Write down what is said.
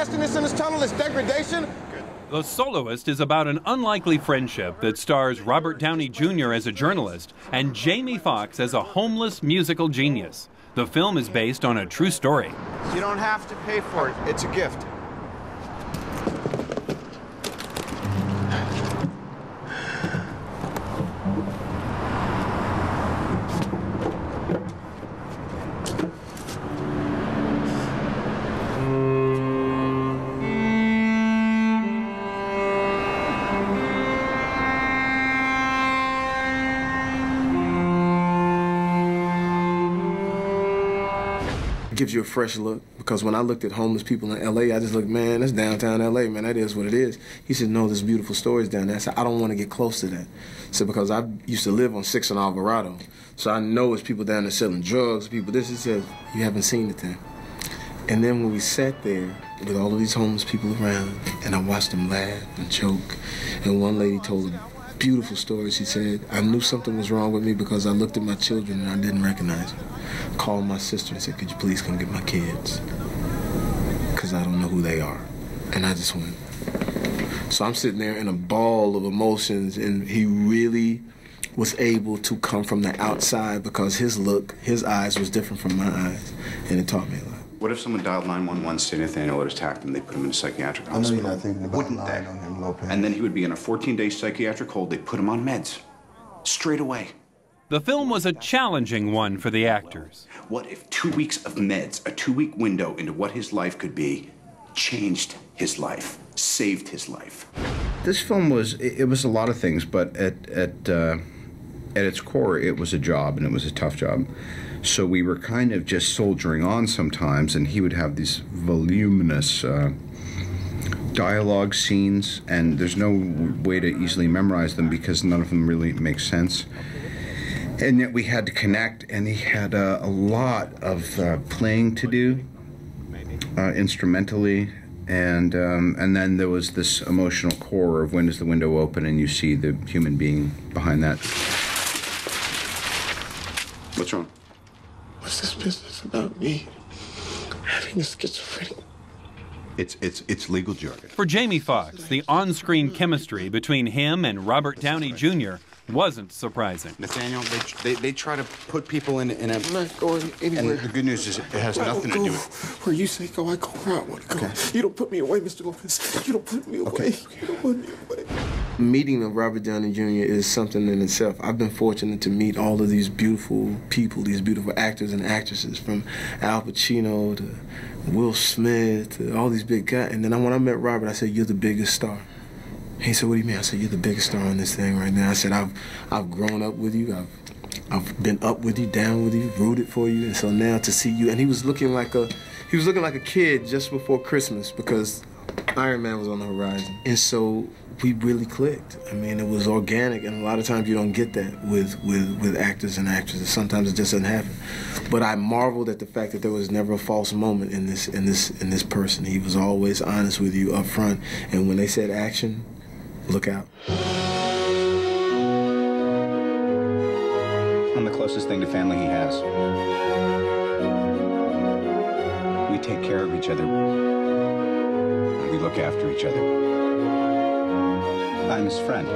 nastiness in this tunnel, this degradation. The Soloist is about an unlikely friendship that stars Robert Downey Jr. as a journalist and Jamie Foxx as a homeless musical genius. The film is based on a true story. You don't have to pay for it. It's a gift. It gives you a fresh look, because when I looked at homeless people in L.A., I just looked, man, that's downtown L.A., man, that is what it is. He said, no, there's beautiful stories down there. I said, I don't want to get close to that. I said, because I used to live on 6th and Alvarado, so I know it's people down there selling drugs, people this. He said, you haven't seen it then. And then when we sat there with all of these homeless people around, and I watched them laugh and joke, and one lady told a beautiful story. She said, I knew something was wrong with me because I looked at my children and I didn't recognize them. I called my sister and said, could you please come get my kids? Because I don't know who they are. And I just went. So I'm sitting there in a ball of emotions, and he really was able to come from the outside because his look, his eyes was different from my eyes, and it taught me a lot. What if someone dialed 911, say Nathaniel had attacked him, they put him in a psychiatric hospital? I know you're not thinking about Wouldn't lying they? on him, Lopez. And then he would be in a 14-day psychiatric hold. They'd put him on meds. Straight away. The film was a challenging one for the actors. What if 2 weeks of meds, a 2-week window into what his life could be, changed his life, saved his life? This film was a lot of things, but at its core, it was a job, and it was a tough job. So we were kind of just soldiering on sometimes, and he would have these voluminous dialogue scenes, and there's no way to easily memorize them because none of them really make sense. And yet we had to connect, and he had a lot of playing to do, instrumentally, and then there was this emotional core of when does the window open and you see the human being behind that. What's wrong? What's this business about me having a schizophrenic? It's legal jargon. For Jamie Foxx, the on-screen chemistry between him and Robert Downey Jr. wasn't surprising. Nathaniel, they try to put people in a... I'm not going anywhere. And the good news is it has nothing to do with... Where you say go, I go where I want to go. Okay. You don't put me away, Mr. Lopez. You don't put me away. Okay. You don't put me away. Meeting of Robert Downey Jr. is something in itself. I've been fortunate to meet all of these beautiful people, these beautiful actors and actresses, from Al Pacino to Will Smith to all these big guys. And then when I met Robert, I said, you're the biggest star. He said, what do you mean? I said, you're the biggest star on this thing right now. I said, I've grown up with you. I've been up with you, down with you, rooted for you. And so now to see you, and he was looking like a kid just before Christmas because Iron Man was on the horizon. And so we really clicked. I mean, it was organic, and a lot of times you don't get that with actors and actresses. Sometimes it just doesn't happen. But I marveled at the fact that there was never a false moment in this person. He was always honest with you up front, and when they said action, look out. I'm the closest thing to family he has. We take care of each other. We look after each other. I'm his friend.